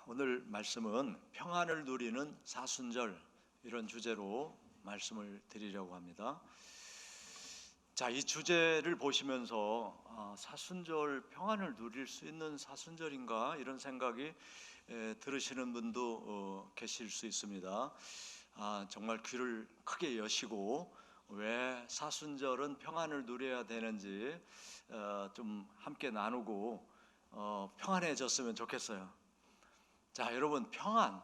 오늘 말씀은 평안을 누리는 사순절, 이런 주제로 말씀을 드리려고 합니다. 자, 이 주제를 보시면서 사순절 평안을 누릴 수 있는 사순절인가 이런 생각이 들으시는 분도 계실 수 있습니다. 정말 귀를 크게 여시고 왜 사순절은 평안을 누려야 되는지 좀 함께 나누고 평안해졌으면 좋겠어요. 자, 여러분, 평안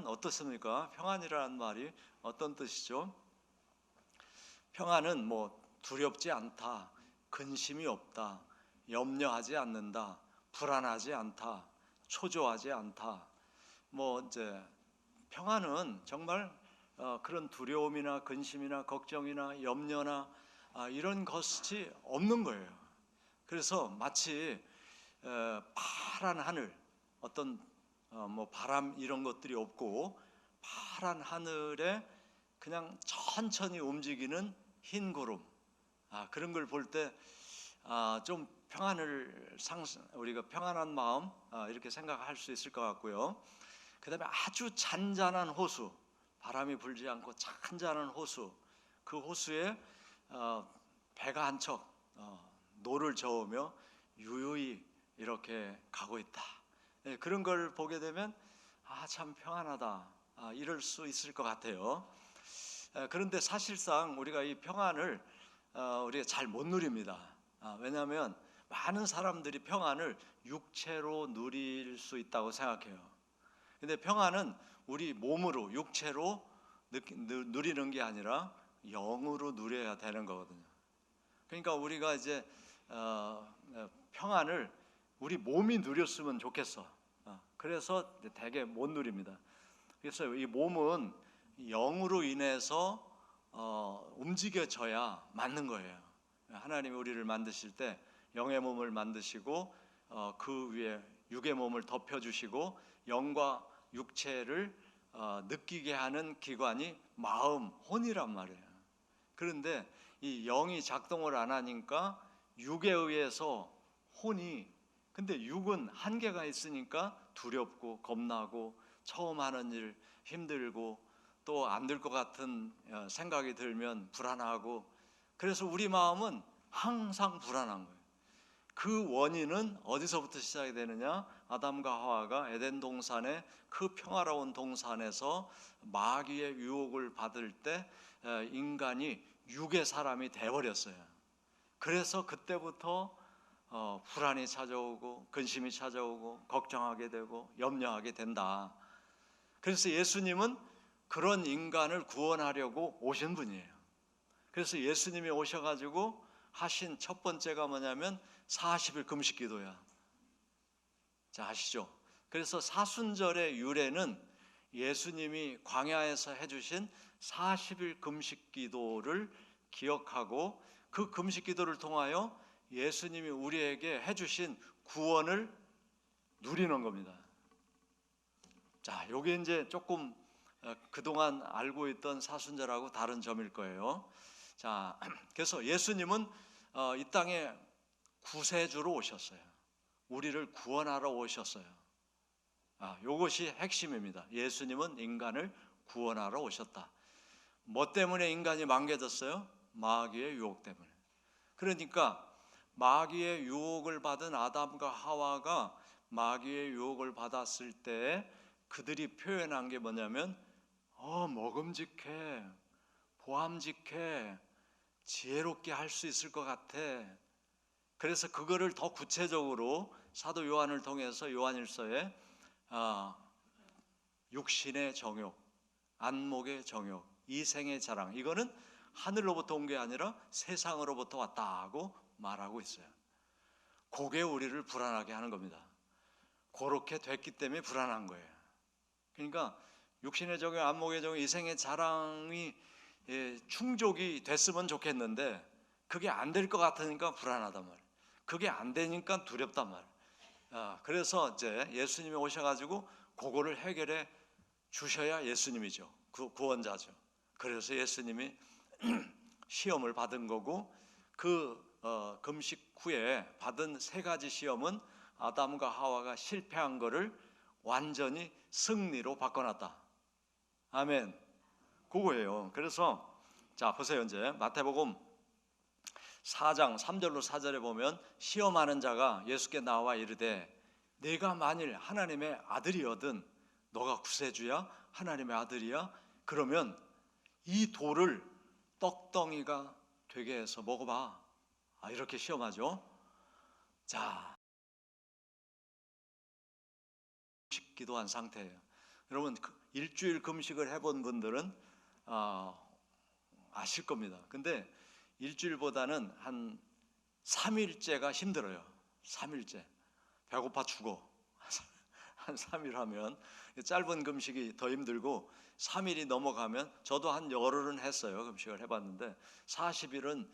어떻습니까? 평안이라는 말이 어떤 뜻이죠? 평안은 두렵지 않다, 근심이 없다, 염려하지 않는다, 불안하지 않다, 초조하지 않다. 이제 평안은 정말 그런 두려움이나 근심이나 걱정이나 염려나 이런 것이 없는 거예요. 그래서 마치 파란 하늘, 어떤 바람 이런 것들이 없고 파란 하늘에 그냥 천천히 움직이는 흰 구름, 그런 걸 볼 때 좀 평안을 우리가 평안한 마음 이렇게 생각할 수 있을 것 같고요. 그 다음에 아주 잔잔한 호수, 바람이 불지 않고 잔잔한 호수, 그 호수에 배가 한 척 노를 저으며 유유히 이렇게 가고 있다. 그런 걸 보게 되면 참 평안하다, 이럴 수 있을 것 같아요. 그런데 사실상 우리가 이 평안을 우리가 잘 못 누립니다. 왜냐하면 많은 사람들이 평안을 육체로 누릴 수 있다고 생각해요. 근데 평안은 우리 몸으로, 육체로 누리는 게 아니라 영으로 누려야 되는 거거든요. 그러니까 우리가 이제 평안을 우리 몸이 누렸으면 좋겠어. 그래서 되게 못 누립니다. 그래서 이 몸은 영으로 인해서 움직여져야 맞는 거예요. 하나님이 우리를 만드실 때 영의 몸을 만드시고 그 위에 육의 몸을 덮여주시고 영과 육체를 느끼게 하는 기관이 마음, 혼이란 말이에요. 그런데 이 영이 작동을 안 하니까 육에 의해서 근데 육은 한계가 있으니까 두렵고 겁나고 처음 하는 일 힘들고 또 안 될 것 같은 생각이 들면 불안하고, 그래서 우리 마음은 항상 불안한 거예요. 그 원인은 어디서부터 시작이 되느냐? 아담과 하와가 에덴 동산의 그 평화로운 동산에서 마귀의 유혹을 받을 때 인간이 육의 사람이 돼버렸어요. 그래서 그때부터 불안이 찾아오고 근심이 찾아오고 걱정하게 되고 염려하게 된다. 그래서 예수님은 그런 인간을 구원하려고 오신 분이에요. 그래서 예수님이 오셔가지고 하신 첫 번째가 뭐냐면 40일 금식 기도야. 자, 아시죠? 그래서 사순절의 유래는 예수님이 광야에서 해주신 40일 금식 기도를 기억하고 그 금식 기도를 통하여 예수님이 우리에게 해주신 구원을 누리는 겁니다. 자, 요게 이제 조금 그동안 알고 있던 사순절하고 다른 점일 거예요. 자, 그래서 예수님은 이 땅에 구세주로 오셨어요. 우리를 구원하러 오셨어요. 요것이 핵심입니다. 예수님은 인간을 구원하러 오셨다. 뭐 때문에 인간이 망개졌어요? 마귀의 유혹 때문에. 그러니까 마귀의 유혹을 받은 아담과 하와가 마귀의 유혹을 받았을 때 그들이 표현한 게 뭐냐면 먹음직해, 보암직해, 지혜롭게 할 수 있을 것 같아. 그래서 그거를 더 구체적으로 사도 요한을 통해서 요한일서에 육신의 정욕, 안목의 정욕, 이생의 자랑, 이거는 하늘로부터 온 게 아니라 세상으로부터 왔다고 말하고 있어요. 그게 우리를 불안하게 하는 겁니다. 그렇게 됐기 때문에 불안한 거예요. 그러니까 육신의 정욕, 안목의 정욕, 이생의 자랑이 충족이 됐으면 좋겠는데 그게 안 될 것 같으니까 불안하단 말이에요. 그게 안 되니까 두렵단 말이에요. 그래서 이제 예수님이 오셔가지고 그거를 해결해 주셔야 예수님이죠. 구원자죠. 그래서 예수님이 시험을 받은 거고, 그 금식 후에 받은 세 가지 시험은 아담과 하와가 실패한 거를 완전히 승리로 바꿔놨다. 아멘. 그거예요. 그래서 자 보세요. 이제 마태복음 4장 3절로 4절에 보면 시험하는 자가 예수께 나와 이르되 네가 만일 하나님의 아들이거든 너가 구세주야? 하나님의 아들이야? 그러면 이 돌을 떡덩이가 되게 해서 먹어봐. 이렇게 시험하죠. 자, 기도한 상태예요. 여러분 일주일 금식을 해본 분들은 아실 겁니다. 근데 일주일보다는 한 3일째가 힘들어요. 3일째 배고파 죽어. 한 3일 하면 짧은 금식이 더 힘들고 3일이 넘어가면 저도 한 열흘은 했어요. 금식을 해봤는데 40일은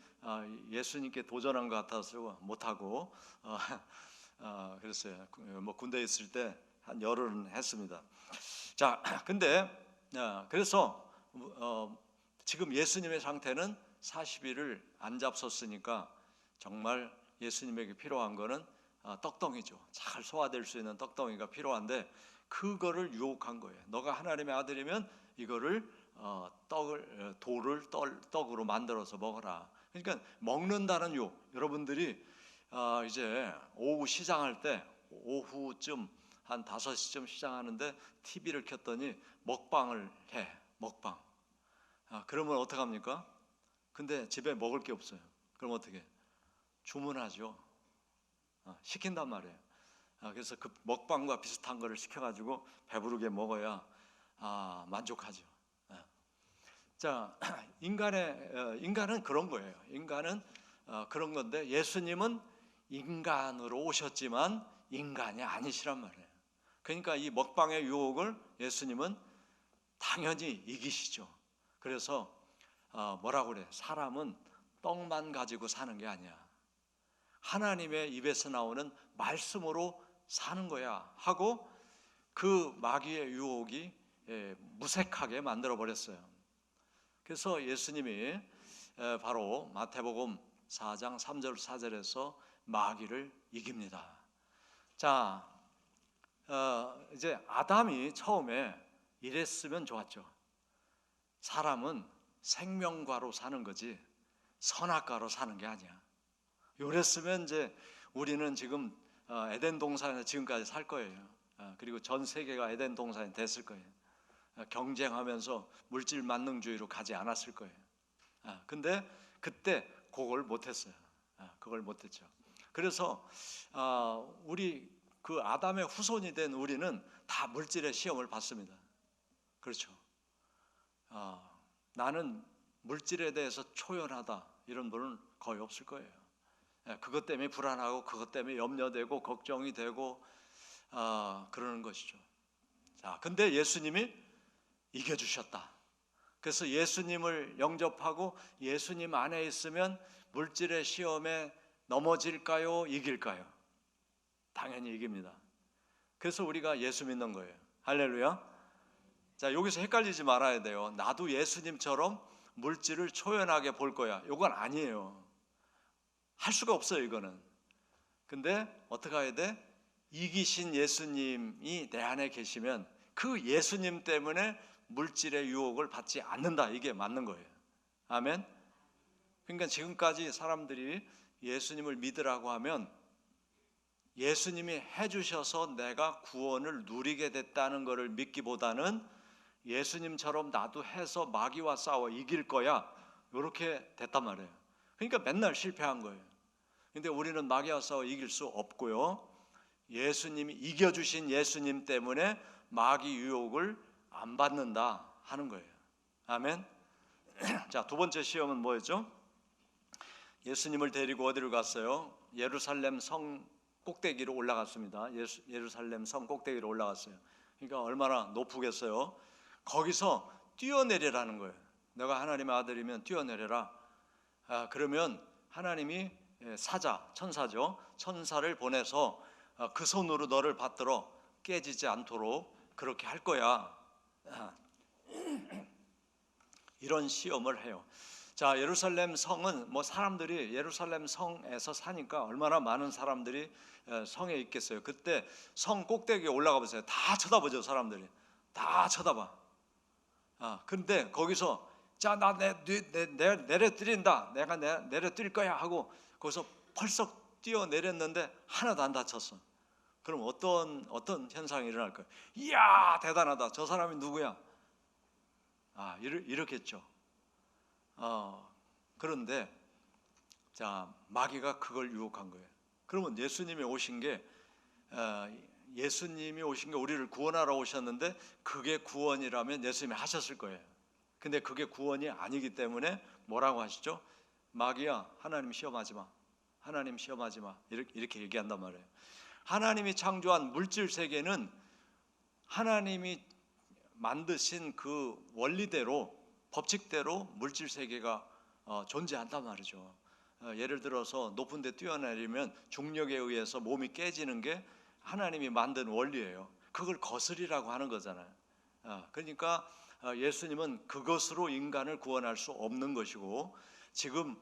예수님께 도전한 것 같아서 못하고 그랬어요. 뭐 군대에 있을 때 한 열흘은 했습니다. 자, 근데 그래서 지금 예수님의 상태는 40일을 안 잡섰으니까 정말 예수님에게 필요한 거는 떡덩이죠. 잘 소화될 수 있는 떡덩이가 필요한데 그거를 유혹한 거예요. 너가 하나님의 아들이면 이거를 돌을 떡으로 만들어서 먹어라. 그러니까 먹는다는 유혹. 여러분들이 이제 오후 시장할 때 오후쯤 한 5시쯤 시장하는데 TV를 켰더니 먹방을 해. 먹방. 그러면 어떡합니까? 근데 집에 먹을 게 없어요. 그럼 어떻게? 주문하죠. 시킨단 말이에요. 그래서 그 먹방과 비슷한 거를 시켜가지고 배부르게 먹어야 만족하죠. 자, 인간은 그런 거예요. 인간은 그런 건데 예수님은 인간으로 오셨지만 인간이 아니시란 말이에요. 그러니까 이 먹방의 유혹을 예수님은 당연히 이기시죠. 그래서 뭐라고 그래? 사람은 떡만 가지고 사는 게 아니야. 하나님의 입에서 나오는 말씀으로 사는 거야 하고 그 마귀의 유혹이 무색하게 만들어 버렸어요. 그래서 예수님이 바로 마태복음 4장 3절 4절에서 마귀를 이깁니다. 자, 이제 아담이 처음에 이랬으면 좋았죠. 사람은 생명과로 사는 거지 선악과로 사는 게 아니야. 이랬으면 이제 우리는 지금 에덴 동산에 지금까지 살 거예요. 그리고 전 세계가 에덴 동산이 됐을 거예요. 경쟁하면서 물질 만능주의로 가지 않았을 거예요. 근데 그때 그걸 못했어요. 그걸 못했죠. 그래서 우리 그 아담의 후손이 된 우리는 다 물질의 시험을 받습니다. 그렇죠. 나는 물질에 대해서 초연하다 이런 분은 거의 없을 거예요. 그것 때문에 불안하고 그것 때문에 염려되고 걱정이 되고 그러는 것이죠. 자, 근데 예수님이 이겨주셨다. 그래서 예수님을 영접하고 예수님 안에 있으면 물질의 시험에 넘어질까요? 이길까요? 당연히 이깁니다. 그래서 우리가 예수 믿는 거예요. 할렐루야. 자, 여기서 헷갈리지 말아야 돼요. 나도 예수님처럼 물질을 초연하게 볼 거야. 이건 아니에요. 할 수가 없어요, 이거는. 근데 어떻게 해야 돼? 이기신 예수님이 내 안에 계시면 그 예수님 때문에 물질의 유혹을 받지 않는다. 이게 맞는 거예요. 아멘. 그러니까 지금까지 사람들이 예수님을 믿으라고 하면 예수님이 해주셔서 내가 구원을 누리게 됐다는 것을 믿기보다는 예수님처럼 나도 해서 마귀와 싸워 이길 거야. 이렇게 됐단 말이에요. 그러니까 맨날 실패한 거예요. 근데 우리는 마귀와 싸워 이길 수 없고요. 예수님이 이겨주신 예수님 때문에 마귀 유혹을 안 받는다 하는 거예요. 아멘. 자, 두 번째 시험은 뭐였죠? 예수님을 데리고 어디로 갔어요? 예루살렘 성 꼭대기로 올라갔습니다. 예루살렘 성 꼭대기로 올라갔어요. 그러니까 얼마나 높으겠어요? 거기서 뛰어내리라는 거예요. 너가 하나님의 아들이면 뛰어내려라. 그러면 하나님이 사자, 천사죠. 천사를 보내서 그 손으로 너를 받들어 깨지지 않도록 그렇게 할 거야. 이런 시험을 해요. 자, 예루살렘 성은 뭐 사람들이 예루살렘 성에서 사니까 얼마나 많은 사람들이 성에 있겠어요. 그때 성 꼭대기에 올라가 보세요. 다 쳐다보죠. 사람들이 다 쳐다봐. 근데 거기서 자, 나 내려뜨린다. 내가 내려뜨릴 거야 하고 거기서 펄썩 뛰어 내렸는데 하나도 안 다쳤어. 그럼 어떤 현상이 일어날까요? 이야, 대단하다. 저 사람이 누구야? 이렇겠죠. 그런데 자, 마귀가 그걸 유혹한 거예요. 그러면 예수님이 오신 게 우리를 구원하러 오셨는데 그게 구원이라면 예수님이 하셨을 거예요. 근데 그게 구원이 아니기 때문에 뭐라고 하시죠? 마귀야, 하나님 시험하지 마. 하나님 시험하지 마. 이렇게 얘기한단 말이에요. 하나님이 창조한 물질 세계는 하나님이 만드신 그 원리대로, 법칙대로 물질 세계가 존재한단 말이죠. 예를 들어서 높은 데 뛰어내리면 중력에 의해서 몸이 깨지는 게 하나님이 만든 원리예요. 그걸 거스리라고 하는 거잖아요. 그러니까 예수님은 그것으로 인간을 구원할 수 없는 것이고, 지금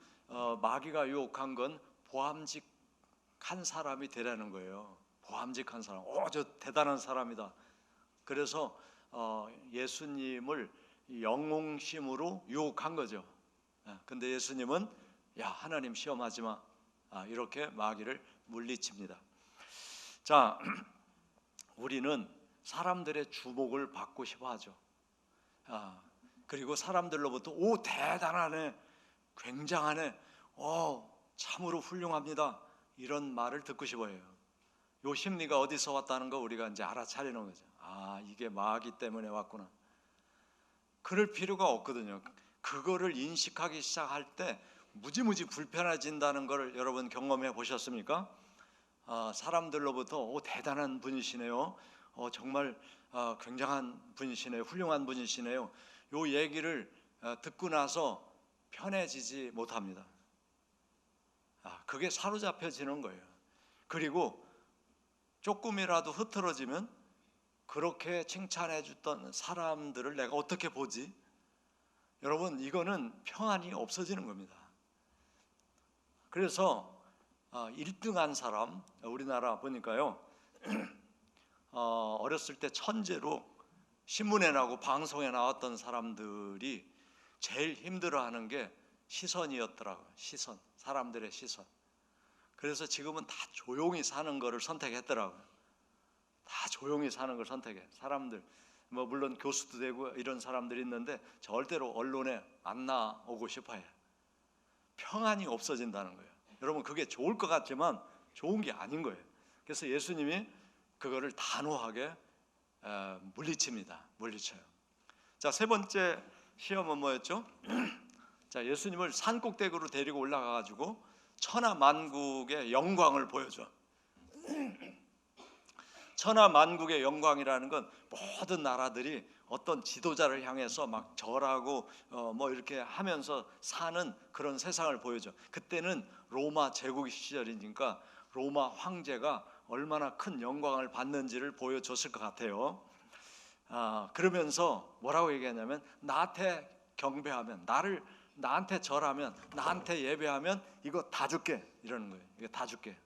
마귀가 유혹한 건 보암직한 사람이 되라는 거예요. 보암직한 사람. 저 대단한 사람이다. 그래서 예수님을 영웅심으로 유혹한 거죠. 근데 예수님은 야, 하나님 시험하지 마. 이렇게 마귀를 물리칩니다. 자, 우리는 사람들의 주목을 받고 싶어 하죠. 그리고 사람들로부터 오, 대단하네, 굉장하네, 참으로 훌륭합니다, 이런 말을 듣고 싶어요. 요 심리가 어디서 왔다는 거 우리가 이제 알아차리는 거죠. 이게 마귀 때문에 왔구나. 그럴 필요가 없거든요. 그거를 인식하기 시작할 때 무지무지 불편해진다는 걸 여러분 경험해 보셨습니까? 사람들로부터 오, 대단한 분이시네요, 정말 굉장한 분이시네요, 훌륭한 분이시네요, 요 얘기를 듣고 나서 편해지지 못합니다. 그게 사로잡혀지는 거예요. 그리고 조금이라도 흐트러지면 그렇게 칭찬해 줬던 사람들을 내가 어떻게 보지? 여러분, 이거는 평안이 없어지는 겁니다. 그래서 1등한 사람, 우리나라 보니까요, 어렸을 때 천재로 신문에 나오고 방송에 나왔던 사람들이 제일 힘들어하는 게 시선이었더라고요. 시선, 사람들의 시선. 그래서 지금은 다 조용히 사는 거를 선택했더라고요. 다 조용히 사는 걸 선택해. 사람들 뭐 물론 교수도 되고 이런 사람들이 있는데 절대로 언론에 안 나오고 싶어해요. 평안이 없어진다는 거예요. 여러분, 그게 좋을 것 같지만 좋은 게 아닌 거예요. 그래서 예수님이 그거를 단호하게 물리칩니다. 물리쳐요. 자, 세 번째 시험은 뭐였죠? 자, 예수님을 산꼭대기로 데리고 올라가 가지고 천하만국의 영광을 보여줘. 천하만국의 영광이라는 건 모든 나라들이 어떤 지도자를 향해서 막 절하고 뭐 이렇게 하면서 사는 그런 세상을 보여줘. 그때는 로마 제국 시절이니까 로마 황제가 얼마나 큰 영광을 받는지를 보여줬을 것 같아요. 그러면서 뭐라고 얘기하냐면, 나한테 경배하면, 나한테 절하면, 나한테 예배하면 이거 다 줄게, 이러는 거예요. 이거 다 줄게.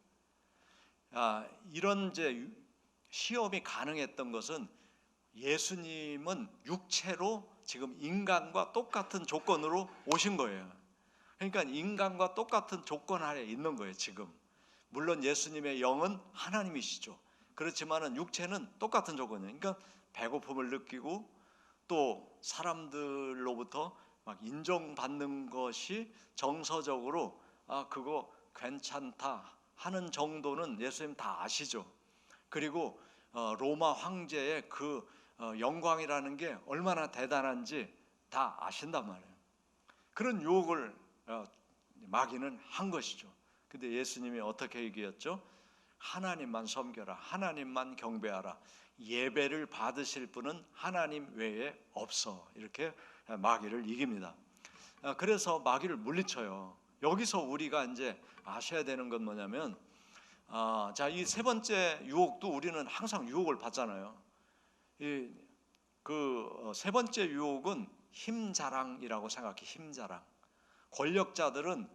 이런 이제 시험이 가능했던 것은 예수님은 육체로 지금 인간과 똑같은 조건으로 오신 거예요. 그러니까 인간과 똑같은 조건 아래 있는 거예요. 지금 물론 예수님의 영은 하나님이시죠. 그렇지만은 육체는 똑같은 조건이에요. 그러니까 배고픔을 느끼고 또 사람들로부터 막 인정받는 것이 정서적으로 그거 괜찮다 하는 정도는 예수님 다 아시죠. 그리고 로마 황제의 그 영광이라는 게 얼마나 대단한지 다 아신단 말이에요. 그런 유혹을 마귀는 한 것이죠. 근데 예수님이 어떻게 얘기했죠? 하나님만 섬겨라, 하나님만 경배하라, 예배를 받으실 분은 하나님 외에 없어, 이렇게 마귀를 이깁니다. 그래서 마귀를 물리쳐요. 여기서 우리가 이제 아셔야 되는 건 뭐냐면, 자, 이 세 번째 유혹도 우리는 항상 유혹을 받잖아요. 그 세 번째 유혹은 힘 자랑이라고 생각해. 힘 자랑. 권력자들은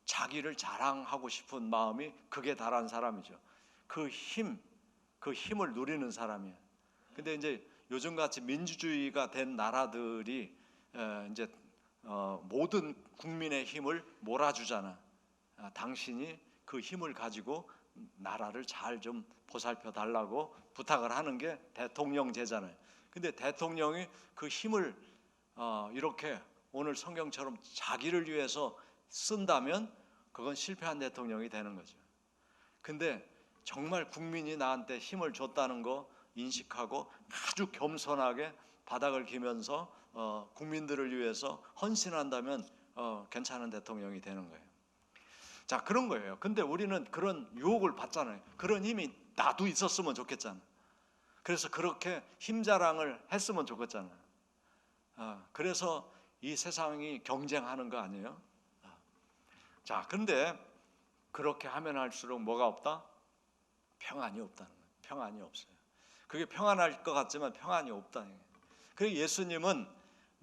자기를 자랑하고 싶은 마음이 극에 달한 사람이죠. 그 힘을 누리는 사람이에요. 근데 이제 요즘같이 민주주의가 된 나라들이 이제 모든 국민의 힘을 몰아주잖아. 당신이 그 힘을 가지고 나라를 잘 좀 보살펴 달라고 부탁을 하는 게 대통령제잖아요. 근데 대통령이 그 힘을 이렇게 오늘 성경처럼 자기를 위해서 쓴다면 그건 실패한 대통령이 되는 거죠. 근데 정말 국민이 나한테 힘을 줬다는 거 인식하고 아주 겸손하게 바닥을 기면서 국민들을 위해서 헌신한다면 괜찮은 대통령이 되는 거예요. 자, 그런 거예요. 근데 우리는 그런 유혹을 받잖아요. 그런 힘이 나도 있었으면 좋겠잖아. 그래서 그렇게 힘 자랑을 했으면 좋겠잖아. 그래서 이 세상이 경쟁하는 거 아니에요? 자, 근데 그렇게 하면 할수록 뭐가 없다? 평안이 없다는 거예요. 평안이 없어요. 그게 평안할 것 같지만 평안이 없다는 거예요. 그래서 예수님은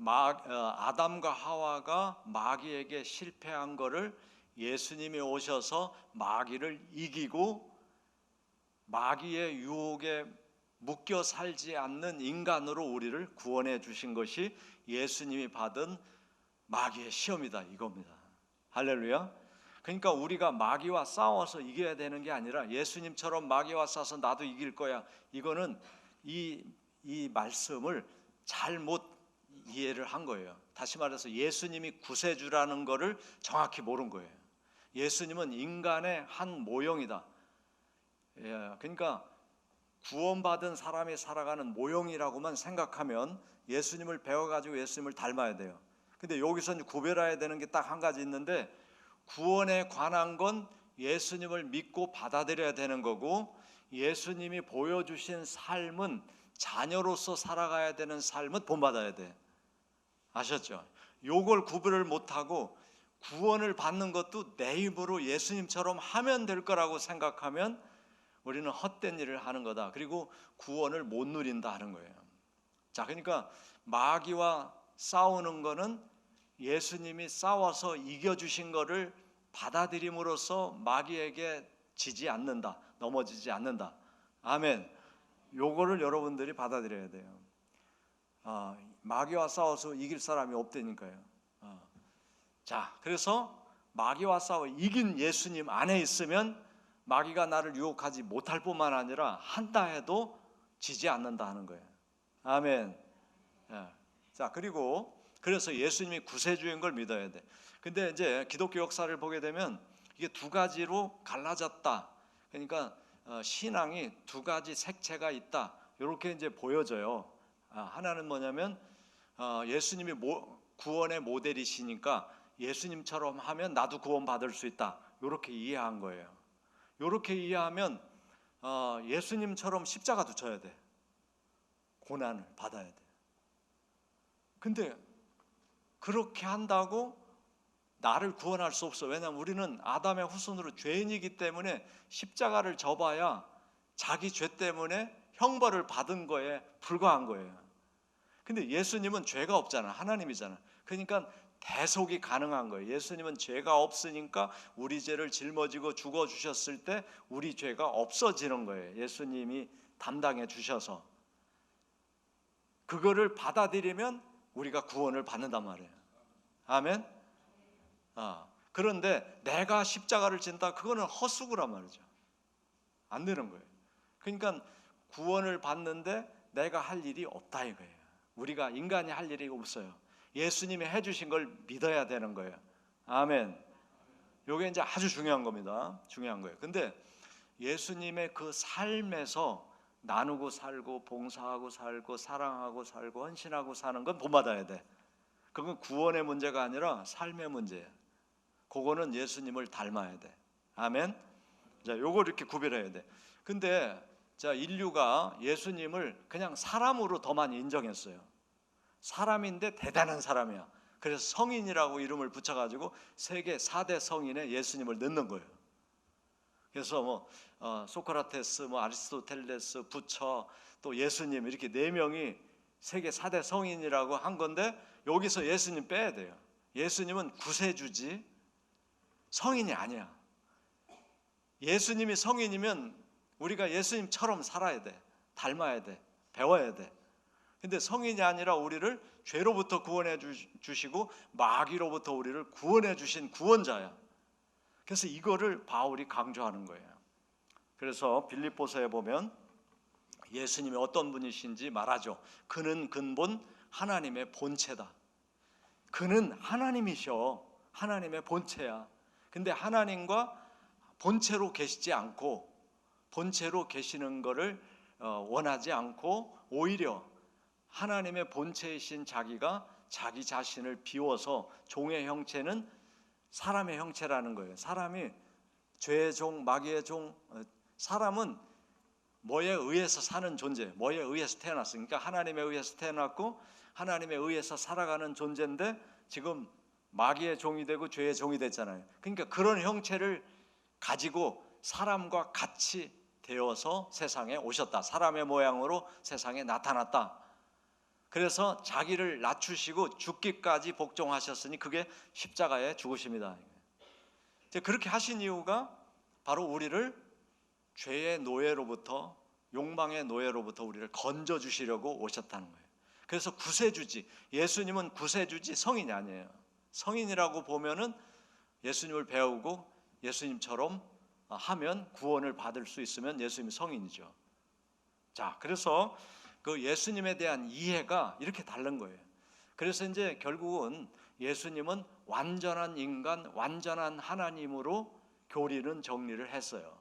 아담과 하와가 마귀에게 실패한 거를 예수님이 오셔서 마귀를 이기고 마귀의 유혹에 묶여 살지 않는 인간으로 우리를 구원해 주신 것이 예수님이 받은 마귀의 시험이다, 이겁니다. 할렐루야. 그러니까 우리가 마귀와 싸워서 이겨야 되는 게 아니라 예수님처럼 마귀와 싸워서 나도 이길 거야, 이거는 이 말씀을 잘못 이해를 한 거예요. 다시 말해서 예수님이 구세주라는 거를 정확히 모른 거예요. 예수님은 인간의 한 모형이다. 그러니까 구원받은 사람이 살아가는 모형이라고만 생각하면 예수님을 배워가지고 예수님을 닮아야 돼요. 근데 여기서 구별해야 되는 게 딱 한 가지 있는데, 구원에 관한 건 예수님을 믿고 받아들여야 되는 거고, 예수님이 보여주신 삶은 자녀로서 살아가야 되는 삶은 본받아야 돼. 아셨죠? 요걸 구별을 못하고 구원을 받는 것도 내 힘으로 예수님처럼 하면 될 거라고 생각하면 우리는 헛된 일을 하는 거다. 그리고 구원을 못 누린다 하는 거예요. 자, 그러니까 마귀와 싸우는 거는 예수님이 싸워서 이겨주신 거를 받아들임으로써 마귀에게 지지 않는다, 넘어지지 않는다. 아멘. 요거를 여러분들이 받아들여야 돼요. 마귀와 싸워서 이길 사람이 없다니까요. 자, 그래서 마귀와 싸워 이긴 예수님 안에 있으면 마귀가 나를 유혹하지 못할 뿐만 아니라 한다 해도 지지 않는다 하는 거예요. 아멘. 자, 그리고 그래서 예수님이 구세주인 걸 믿어야 돼. 근데 이제 기독교 역사를 보게 되면 이게 두 가지로 갈라졌다. 그러니까 신앙이 두 가지 색채가 있다, 이렇게 이제 보여져요. 하나는 뭐냐면 예수님이 구원의 모델이시니까 예수님처럼 하면 나도 구원받을 수 있다, 이렇게 이해한 거예요. 이렇게 이해하면 예수님처럼 십자가도 져야 돼. 고난을 받아야 돼. 근데 그렇게 한다고 나를 구원할 수 없어. 왜냐하면 우리는 아담의 후손으로 죄인이기 때문에 십자가를 져봐야 자기 죄 때문에 형벌을 받은 거에 불과한 거예요. 근데 예수님은 죄가 없잖아. 하나님이잖아. 그러니까 대속이 가능한 거예요. 예수님은 죄가 없으니까 우리 죄를 짊어지고 죽어주셨을 때 우리 죄가 없어지는 거예요. 예수님이 담당해 주셔서. 그거를 받아들이면 우리가 구원을 받는단 말이에요. 아멘. 그런데 내가 십자가를 진다, 그거는 헛수고란 말이죠. 안 되는 거예요. 그러니까 구원을 받는데 내가 할 일이 없다 이거예요. 우리가 인간이 할 일이 없어요. 예수님이 해주신 걸 믿어야 되는 거예요. 아멘. 이게 이제 아주 중요한 겁니다. 중요한 거예요. 근데 예수님의 그 삶에서 나누고 살고 봉사하고 살고 사랑하고 살고 헌신하고 사는 건 본받아야 돼. 그건 구원의 문제가 아니라 삶의 문제예요. 그거는 예수님을 닮아야 돼. 아멘. 자, 요걸 이렇게 구별해야 돼. 근데 자, 인류가 예수님을 그냥 사람으로 더 많이 인정했어요. 사람인데 대단한 사람이야. 그래서 성인이라고 이름을 붙여가지고 세계 4대 성인에 예수님을 넣는 거예요. 그래서 소크라테스, 아리스토텔레스, 부처, 또 예수님, 이렇게 4명이 세계 4대 성인이라고 한 건데 여기서 예수님 빼야 돼요. 예수님은 구세주지 성인이 아니야. 예수님이 성인이면 우리가 예수님처럼 살아야 돼. 닮아야 돼. 배워야 돼. 근데 성인이 아니라 우리를 죄로부터 구원해 주시고 마귀로부터 우리를 구원해 주신 구원자야. 그래서 이거를 바울이 강조하는 거예요. 그래서 빌립보서에 보면 예수님이 어떤 분이신지 말하죠. 그는 근본 하나님의 본체다. 그는 하나님이셔. 하나님의 본체야. 근데 하나님과 본체로 계시지 않고 본체로 계시는 것을 원하지 않고 오히려 하나님의 본체이신 자기가 자기 자신을 비워서 종의 형체는 사람의 형체라는 거예요. 사람이 죄의 종, 마귀의 종, 사람은 뭐에 의해서 사는 존재, 뭐에 의해서 태어났으니까 하나님에 의해서 태어났고 하나님에 의해서 살아가는 존재인데 지금 마귀의 종이 되고 죄의 종이 됐잖아요. 그러니까 그런 형체를 가지고 사람과 같이 되어서 세상에 오셨다. 사람의 모양으로 세상에 나타났다. 그래서 자기를 낮추시고 죽기까지 복종하셨으니 그게 십자가의 죽으심이다. 그렇게 하신 이유가 바로 우리를 죄의 노예로부터 욕망의 노예로부터 우리를 건져주시려고 오셨다는 거예요. 그래서 구세주지, 예수님은 구세주지 성인이 아니에요. 성인이라고 보면은 예수님을 배우고 예수님처럼 하면 구원을 받을 수 있으면 예수님이 성인이죠. 자, 그래서 그 예수님에 대한 이해가 이렇게 다른 거예요. 그래서 이제 결국은 예수님은 완전한 인간, 완전한 하나님으로 교리는 정리를 했어요.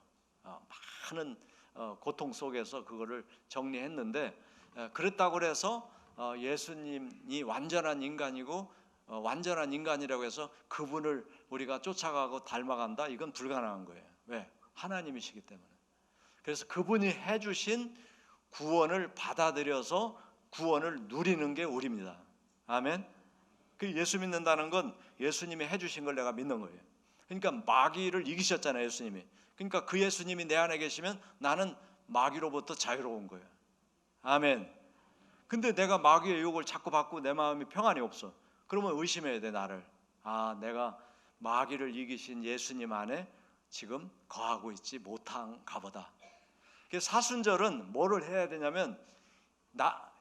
많은 고통 속에서 그거를 정리했는데 그랬다고 해서 예수님이 완전한 인간이고 완전한 인간이라고 해서 그분을 우리가 쫓아가고 닮아간다? 이건 불가능한 거예요. 왜? 하나님이시기 때문에. 그래서 그분이 해주신 구원을 받아들여서 구원을 누리는 게 우리입니다. 아멘. 그 예수 믿는다는 건 예수님이 해주신 걸 내가 믿는 거예요. 그러니까 마귀를 이기셨잖아요, 예수님이. 그러니까 그 예수님이 내 안에 계시면 나는 마귀로부터 자유로운 거예요. 아멘. 근데 내가 마귀의 유혹을 자꾸 받고 내 마음이 평안이 없어. 그러면 의심해야 돼, 나를. 내가 마귀를 이기신 예수님 안에 지금 거하고 있지 못한가 보다. 사순절은 뭐를 해야 되냐면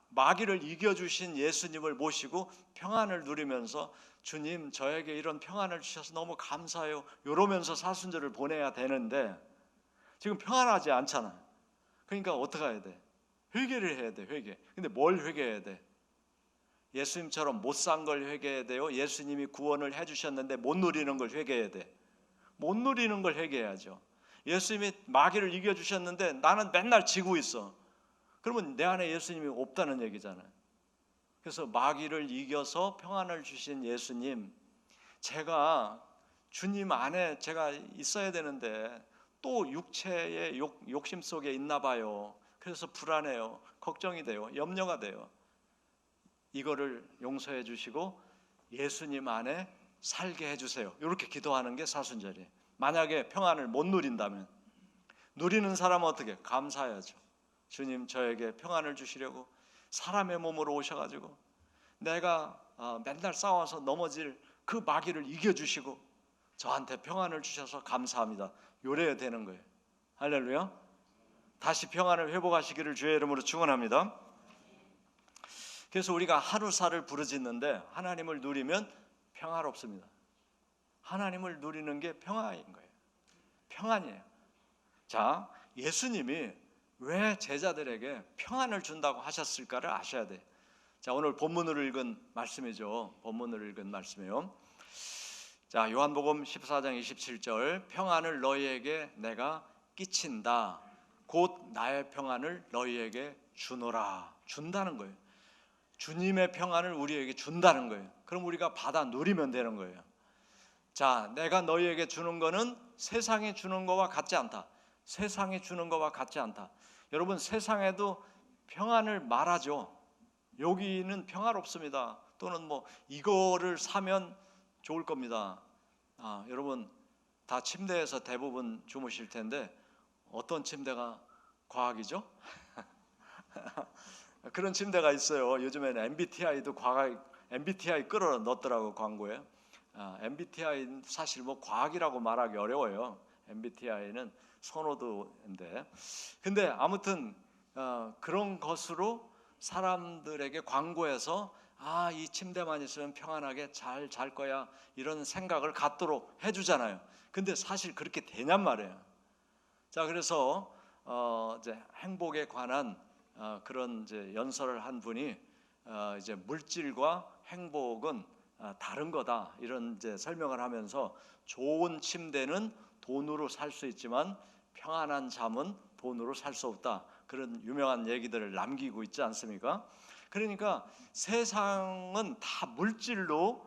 마귀를 이겨주신 예수님을 모시고 평안을 누리면서 주님 저에게 이런 평안을 주셔서 너무 감사해요 이러면서 사순절을 보내야 되는데 지금 평안하지 않잖아. 그러니까 어떻게 해야 돼? 회개를 해야 돼. 회개. 근데 뭘 회개해야 돼? 예수님처럼 못 산 걸 회개해야 돼요? 예수님이 구원을 해주셨는데 못 누리는 걸 회개해야 돼? 못 누리는 걸 회개해야죠. 예수님이 마귀를 이겨주셨는데 나는 맨날 지고 있어. 그러면 내 안에 예수님이 없다는 얘기잖아요. 그래서 마귀를 이겨서 평안을 주신 예수님, 제가 주님 안에 제가 있어야 되는데 또 육체의 욕심 속에 있나 봐요. 그래서 불안해요. 걱정이 돼요. 염려가 돼요. 이거를 용서해 주시고 예수님 안에 살게 해주세요. 이렇게 기도하는 게 사순절이에요. 만약에 평안을 못 누린다면 누리는 사람은 어떻게? 감사해야죠. 주님 저에게 평안을 주시려고 사람의 몸으로 오셔가지고 내가 맨날 싸워서 넘어질 그 마귀를 이겨주시고 저한테 평안을 주셔서 감사합니다. 요래야 되는 거예요. 할렐루야. 다시 평안을 회복하시기를 주의 이름으로 축원합니다. 그래서 우리가 하루살을 부르짖는데 하나님을 누리면 평화롭습니다. 하나님을 누리는 게 평화인 거예요. 평안이에요. 자, 예수님이 왜 제자들에게 평안을 준다고 하셨을까를 아셔야 돼. 자, 오늘 본문으로 읽은 말씀이죠. 본문으로 읽은 말씀이요. 자, 요한복음 14장 27절 평안을 너희에게 내가 끼친다. 곧 나의 평안을 너희에게 주노라. 준다는 거예요. 주님의 평안을 우리에게 준다는 거예요. 그럼 우리가 받아 누리면 되는 거예요. 자, 내가 너희에게 주는 거는 세상이 주는 거와 같지 않다. 세상이 주는 거와 같지 않다. 여러분, 세상에도 평안을 말하죠. 여기는 평화롭습니다. 또는 뭐 이거를 사면 좋을 겁니다. 여러분 다 침대에서 대부분 주무실 텐데 어떤 침대가 과학이죠? 그런 침대가 있어요. 요즘에는 MBTI도 MBTI 끌어 넣었더라고 광고에. MBTI 사실 뭐 과학이라고 말하기 어려워요. MBTI는 선호도인데, 근데 아무튼 그런 것으로 사람들에게 광고해서 이 침대만 있으면 평안하게 잘 잘 거야 이런 생각을 갖도록 해주잖아요. 근데 사실 그렇게 되냔 말이에요. 자, 그래서 이제 행복에 관한 그런 이제 연설을 한 분이 이제 물질과 행복은 다른 거다 이런 이제 설명을 하면서 좋은 침대는 돈으로 살 수 있지만 평안한 잠은 돈으로 살 수 없다 그런 유명한 얘기들을 남기고 있지 않습니까? 그러니까 세상은 다 물질로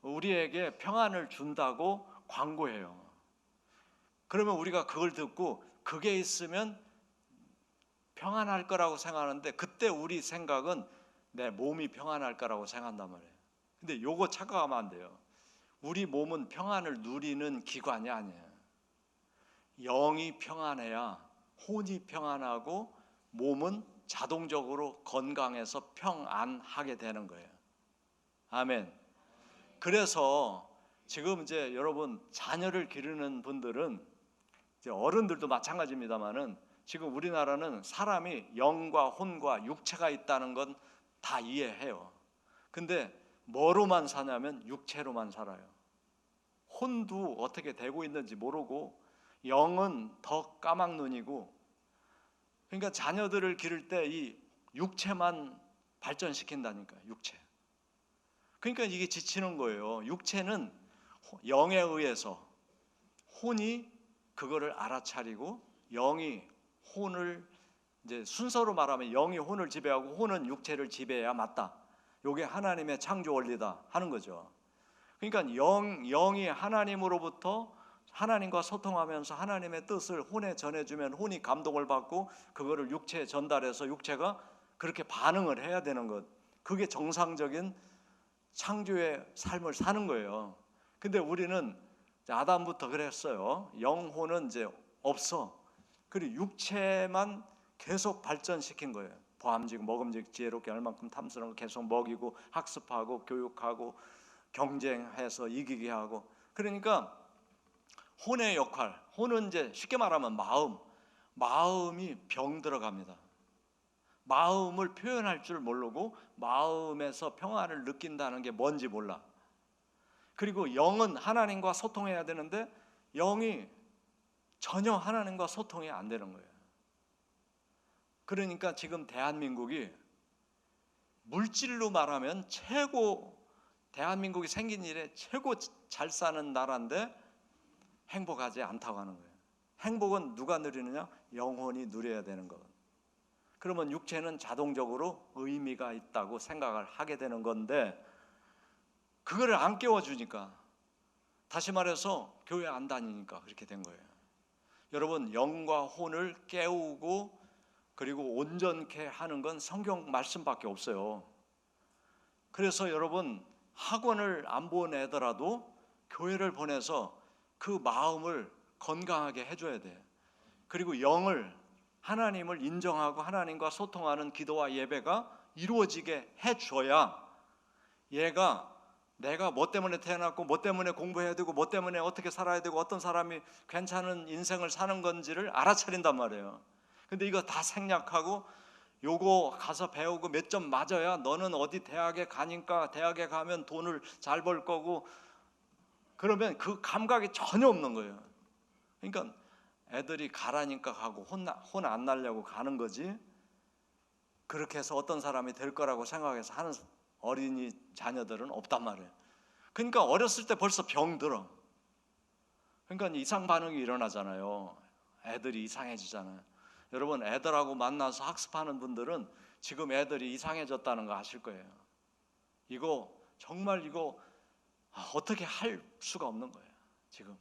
우리에게 평안을 준다고 광고해요. 그러면 우리가 그걸 듣고 그게 있으면 평안할 거라고 생각하는데 그때 우리 생각은 내 몸이 평안할 거라고 생각한단 말이에요. 근데 요거 착각하면 안 돼요. 우리 몸은 평안을 누리는 기관이 아니에요. 영이 평안해야 혼이 평안하고 몸은 자동적으로 건강해서 평안하게 되는 거예요. 아멘. 그래서 지금 이제 여러분 자녀를 기르는 분들은 이제 어른들도 마찬가지입니다만은 지금 우리나라는 사람이 영과 혼과 육체가 있다는 건 다 이해해요. 근데 뭐로만 사냐면 육체로만 살아요. 혼도 어떻게 되고 있는지 모르고 영은 더 까막눈이고, 그러니까 자녀들을 기를 때 이 육체만 발전시킨다니까요. 육체. 그러니까 이게 지치는 거예요. 육체는 영에 의해서, 혼이 그거를 알아차리고 영이 혼을 이제 순서로 말하면 영이 혼을 지배하고 혼은 육체를 지배해야 맞다. 이게 하나님의 창조 원리다 하는 거죠. 그러니까 영이 하나님으로부터 하나님과 소통하면서 하나님의 뜻을 혼에 전해주면 혼이 감동을 받고 그거를 육체에 전달해서 육체가 그렇게 반응을 해야 되는 것. 그게 정상적인 창조의 삶을 사는 거예요. 근데 우리는 아담부터 그랬어요. 영혼은 이제 없어. 그리고 육체만 계속 발전시킨 거예요. 보암직, 먹음직, 지혜롭게 할 만큼 탐스러운 거 계속 먹이고 학습하고 교육하고 경쟁해서 이기게 하고. 그러니까 혼의 역할, 혼은 이제 쉽게 말하면 마음이 병 들어갑니다. 마음을 표현할 줄 모르고 마음에서 평안을 느낀다는 게 뭔지 몰라. 그리고 영은 하나님과 소통해야 되는데 영이 전혀 하나님과 소통이 안 되는 거예요. 그러니까 지금 대한민국이 물질로 말하면 대한민국이 생긴 이래 최고 잘 사는 나라인데 행복하지 않다고 하는 거예요. 행복은 누가 누리느냐? 영혼이 누려야 되는 것. 그러면 육체는 자동적으로 의미가 있다고 생각을 하게 되는 건데 그거를 안 깨워주니까, 다시 말해서 교회 안 다니니까 그렇게 된 거예요. 여러분, 영과 혼을 깨우고 그리고 온전케 하는 건 성경 말씀밖에 없어요. 그래서 여러분, 학원을 안 보내더라도 교회를 보내서 그 마음을 건강하게 해줘야 돼요. 그리고 하나님을 인정하고 하나님과 소통하는 기도와 예배가 이루어지게 해줘야 얘가 내가 뭐 때문에 태어났고 뭐 때문에 공부해야 되고 뭐 때문에 어떻게 살아야 되고 어떤 사람이 괜찮은 인생을 사는 건지를 알아차린단 말이에요. 근데 이거 다 생략하고 요거 가서 배우고 몇 점 맞아야 너는 어디 대학에 가니까 대학에 가면 돈을 잘 벌 거고, 그러면 그 감각이 전혀 없는 거예요. 그러니까 애들이 가라니까 가고 혼 안 날려고 가는 거지, 그렇게 해서 어떤 사람이 될 거라고 생각해서 하는 어린이 자녀들은 없단 말이에요. 그러니까 어렸을 때 벌써 병들어. 그러니까 이상 반응이 일어나잖아요. 애들이 이상해지잖아요. 여러분, 애들하고 만나서 학습하는 분들은 지금 애들이 이상해졌다는 거 아실 거예요. 정말 어떻게 할 수가 없는 거예요 지금.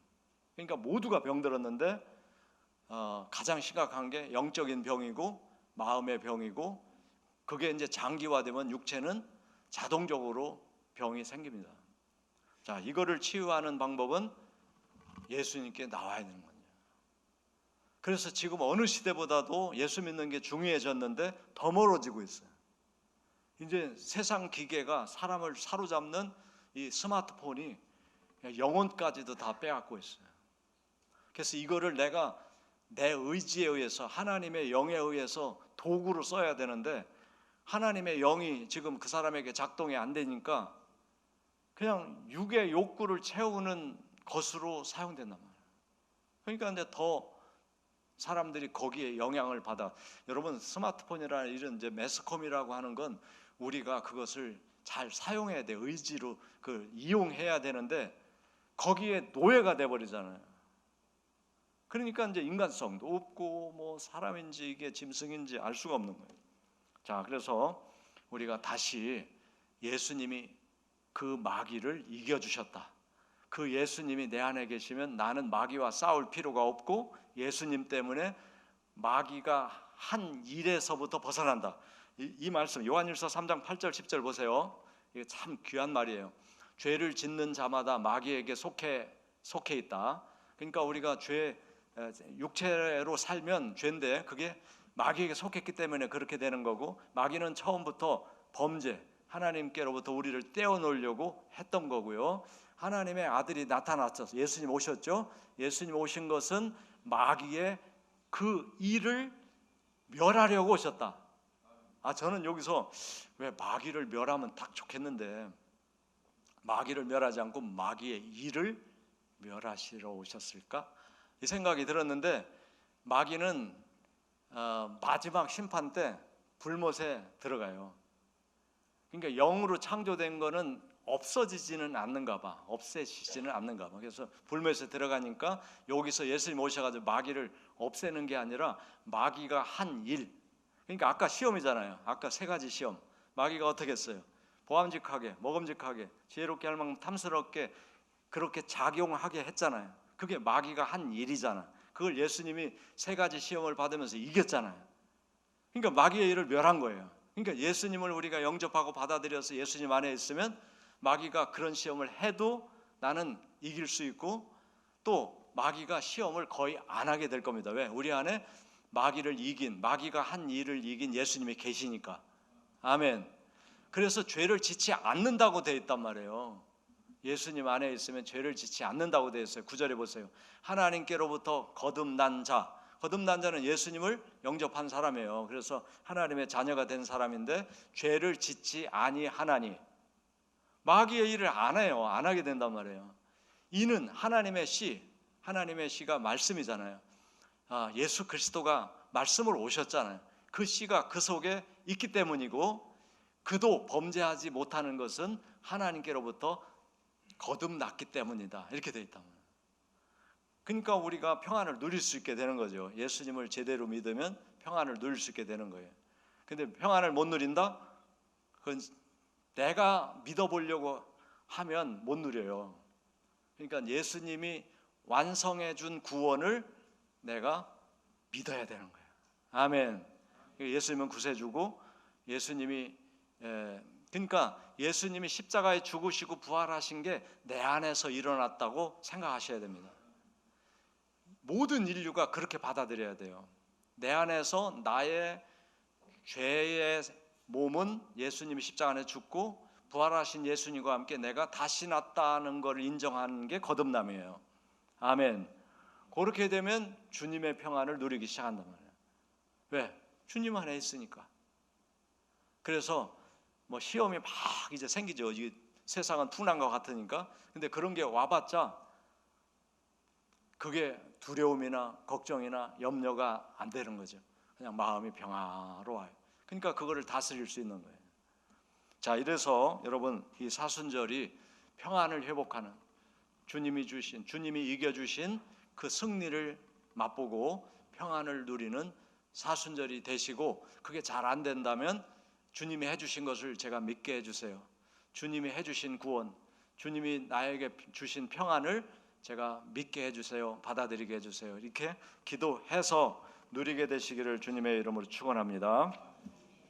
그러니까 모두가 병들었는데 가장 심각한 게 영적인 병이고 마음의 병이고, 그게 이제 장기화되면 육체는 자동적으로 병이 생깁니다. 자, 이거를 치유하는 방법은 예수님께 나와야 되는 거예요. 그래서 지금 어느 시대보다도 예수 믿는 게 중요해졌는데 더 멀어지고 있어요. 이제 세상 기계가 사람을 사로잡는 이 스마트폰이 영혼까지도 다 빼앗고 있어요. 그래서 이거를 내가 내 의지에 의해서 하나님의 영에 의해서 도구로 써야 되는데 하나님의 영이 지금 그 사람에게 작동이 안 되니까 그냥 육의 욕구를 채우는 것으로 사용된단 말이에요. 그러니까 이제 더 사람들이 거기에 영향을 받아. 여러분 스마트폰이나 이런 이제 매스컴이라고 하는 건 우리가 그것을 잘 사용해야 돼. 의지로 이용해야 되는데 거기에 노예가 돼 버리잖아요. 그러니까 이제 인간성도 없고 뭐 사람인지 이게 짐승인지 알 수가 없는 거예요. 자, 그래서 우리가 다시 예수님이 그 마귀를 이겨 주셨다. 그 예수님이 내 안에 계시면 나는 마귀와 싸울 필요가 없고 예수님 때문에 마귀가 한 일에서부터 벗어난다. 이 말씀 요한일서 3장 8절 10절 보세요. 이게 참 귀한 말이에요. 죄를 짓는 자마다 마귀에게 속해 있다. 그러니까 우리가 육체로 살면 죄인데 그게 마귀에게 속했기 때문에 그렇게 되는 거고, 마귀는 처음부터 범죄, 하나님께로부터 우리를 떼어놓으려고 했던 거고요. 하나님의 아들이 나타났죠. 예수님 오셨죠. 예수님 오신 것은 마귀의 그 일을 멸하려고 오셨다. 저는 여기서 왜 마귀를 멸하면 딱 좋겠는데 마귀를 멸하지 않고 마귀의 일을 멸하시러 오셨을까? 이 생각이 들었는데 마귀는 마지막 심판 때 불못에 들어가요. 그러니까 영으로 창조된 거는 없어지지는 않는가 봐. 없애지지는 않는가 봐. 그래서 불못에 들어가니까 여기서 예수님 오셔가지고 마귀를 없애는 게 아니라 마귀가 한 일. 그러니까 아까 시험이잖아요. 아까 세 가지 시험. 마귀가 어떻게 했어요? 보암직하게, 먹음직하게, 지혜롭게 할 만큼 탐스럽게 그렇게 작용하게 했잖아요. 그게 마귀가 한 일이잖아. 그걸 예수님이 세 가지 시험을 받으면서 이겼잖아요. 그러니까 마귀의 일을 멸한 거예요. 그러니까 예수님을 우리가 영접하고 받아들여서 예수님 안에 있으면 마귀가 그런 시험을 해도 나는 이길 수 있고 또 마귀가 시험을 거의 안 하게 될 겁니다. 왜? 우리 안에 마귀가 한 일을 이긴 예수님이 계시니까. 아멘. 그래서 죄를 짓지 않는다고 되어 있단 말이에요. 예수님 안에 있으면 죄를 짓지 않는다고 되어 있어요. 9절에 보세요. 하나님께로부터 거듭난 자는 예수님을 영접한 사람이에요. 그래서 하나님의 자녀가 된 사람인데 죄를 짓지 아니하나니, 마귀의 일을 안 해요. 안 하게 된단 말이에요. 이는 하나님의 씨가 말씀이잖아요. 예수 그리스도가 말씀으로 오셨잖아요. 그 씨가 그 속에 있기 때문이고, 그도 범죄하지 못하는 것은 하나님께로부터 거듭났기 때문이다. 이렇게 되어 있단 말이에요. 그러니까 우리가 평안을 누릴 수 있게 되는 거죠. 예수님을 제대로 믿으면 평안을 누릴 수 있게 되는 거예요. 근데 평안을 못 누린다? 그건 내가 믿어보려고 하면 못 누려요. 그러니까 예수님이 완성해 준 구원을 내가 믿어야 되는 거예요. 아멘. 예수님은 구세주고 그러니까 예수님이 십자가에 죽으시고 부활하신 게 내 안에서 일어났다고 생각하셔야 됩니다. 모든 인류가 그렇게 받아들여야 돼요. 내 안에서 나의 죄의 몸은 예수님이 십자가 안에 죽고 부활하신 예수님과 함께 내가 다시 났다는 것을 인정하는 게 거듭남이에요. 아멘. 그렇게 되면 주님의 평안을 누리기 시작한단 말이에요. 왜? 주님 안에 있으니까. 그래서 시험이 막 이제 생기죠. 이 세상은 풍랑과 같으니까. 근데 그런 게 와봤자 그게 두려움이나 걱정이나 염려가 안 되는 거죠. 그냥 마음이 평화로워요. 그러니까 그거를 다스릴 수 있는 거예요. 자, 이래서 여러분 이 사순절이 평안을 회복하는 주님이 이겨주신 그 승리를 맛보고 평안을 누리는 사순절이 되시고, 그게 잘 안 된다면 주님이 해주신 것을 제가 믿게 해주세요. 주님이 해주신 구원, 주님이 나에게 주신 평안을 제가 믿게 해주세요. 받아들이게 해주세요. 이렇게 기도해서 누리게 되시기를 주님의 이름으로 축원합니다.